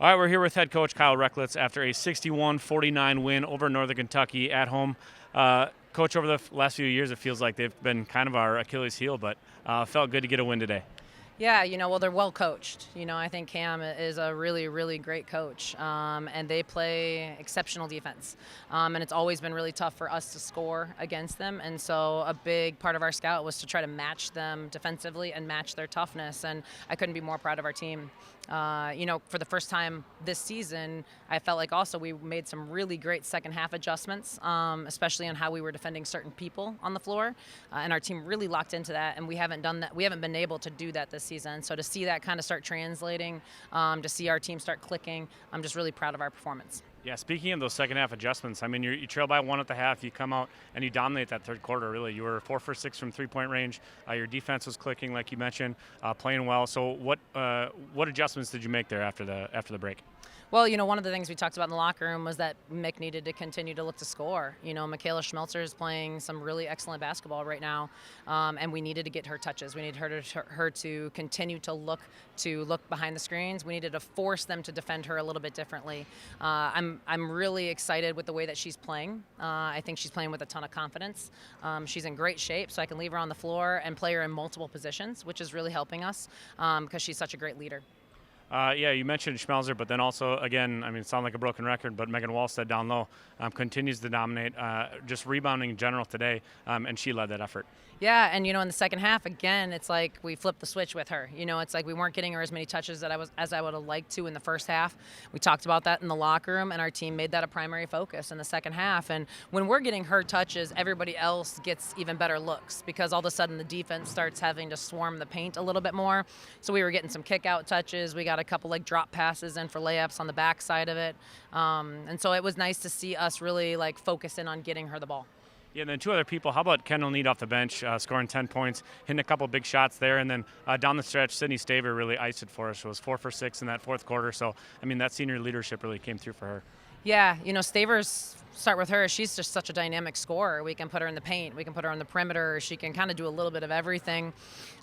All right, we're here with head coach Kyle Recklitz after a 61-49 win over Northern Kentucky at home. Coach, over the last few years, it feels like they've been kind of our Achilles heel, but felt good to get a win today. Yeah, well, they're well coached. I think Cam is a really, really great coach, and they play exceptional defense. And it's always been really tough for us to score against them. And so a big part of our scout was to try to match them defensively and match their toughness. And I couldn't be more proud of our team. For the first time this season, I felt like also we made some really great second half adjustments, especially on how we were defending certain people on the floor. And our team really locked into that, and we haven't done that. We haven't been able to do that this season. So to see that kind of start translating, to see our team start clicking, I'm just really proud of our performance. Yeah, speaking of those second half adjustments, I mean, you trail by one at the half, you come out and you dominate that third quarter, really. You were 4 for 6 from three-point range. Your defense was clicking, like you mentioned, playing well. So what adjustments did you make there after the break? Well, one of the things we talked about in the locker room was that Mick needed to continue to look to score. Michaela Schmelzer is playing some really excellent basketball right now, and we needed to get her touches. We needed her to continue to look behind the screens. We needed to force them to defend her a little bit differently. I'm really excited with the way that she's playing. I think she's playing with a ton of confidence. She's in great shape, so I can leave her on the floor and play her in multiple positions, which is really helping us because she's such a great leader. Yeah, you mentioned Schmelzer, but then also, again, I mean, it sounds like a broken record, but Megan Wallstead down low continues to dominate, just rebounding in general today, and she led that effort. Yeah, and in the second half, again, it's like we flipped the switch with her. It's like we weren't getting her as many touches as I would have liked to in the first half. We talked about that in the locker room, and our team made that a primary focus in the second half. And when we're getting her touches, everybody else gets even better looks because all of a sudden the defense starts having to swarm the paint a little bit more. So we were getting some kick-out touches. We got a couple drop passes in for layups on the back side of it. And so it was nice to see us really focus in on getting her the ball. Yeah, and then two other people. How about Kendall Need off the bench, scoring 10 points, hitting a couple big shots there, and then down the stretch, Sydney Staver really iced it for us. It was 4 for 6 in that fourth quarter. So, I mean, that senior leadership really came through for her. Yeah, Stavers, start with her. She's just such a dynamic scorer. We can put her in the paint. We can put her on the perimeter. She can kind of do a little bit of everything.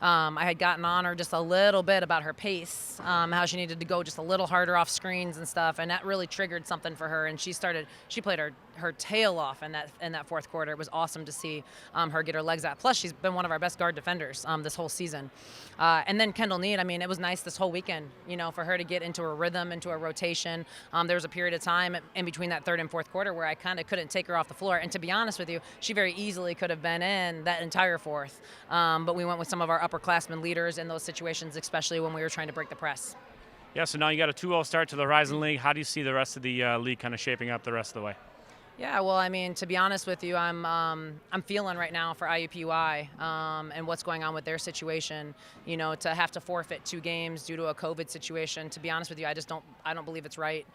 I had gotten on her just a little bit about her pace, how she needed to go just a little harder off screens and stuff, and that really triggered something for her. And she played her tail off in that fourth quarter. It was awesome to see her get her legs out. Plus, she's been one of our best guard defenders this whole season. And then Kendall Need, I mean, it was nice this whole weekend, for her to get into a rhythm, into a rotation. There was a period of time in between that third and fourth quarter where I kind of couldn't take her off the floor. And to be honest with you, she very easily could have been in that entire fourth. But we went with some of our upperclassmen leaders in those situations, especially when we were trying to break the press. Yeah, so now you got a 2-0 start to the Horizon League. How do you see the rest of the league kind of shaping up the rest of the way? Yeah, well, I mean, to be honest with you, I'm feeling right now for IUPUI and what's going on with their situation. To have to forfeit 2 games due to a COVID situation. To be honest with you, I don't believe it's right.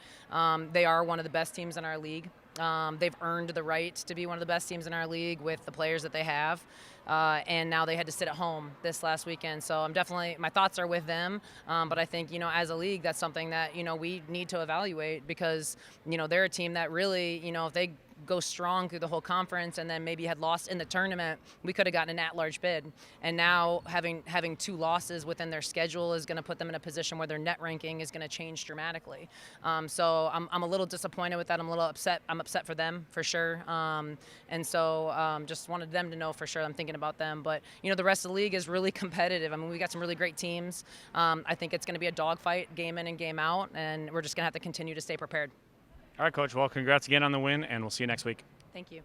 They are one of the best teams in our league. They've earned the right to be one of the best teams in our league with the players that they have. And now they had to sit at home this last weekend. So my thoughts are with them. But I think, as a league, that's something that, we need to evaluate because, they're a team that really, if they go strong through the whole conference and then maybe had lost in the tournament, we could have gotten an at-large bid. And now having 2 losses within their schedule is going to put them in a position where their net ranking is going to change dramatically. So I'm a little disappointed with that. I'm a little upset. I'm upset for them for sure. And so just wanted them to know for sure I'm thinking about them. But, the rest of the league is really competitive. I mean, we got some really great teams. I think it's going to be a dogfight game in and game out, and we're just going to have to continue to stay prepared. All right, Coach. Well, congrats again on the win, and we'll see you next week. Thank you.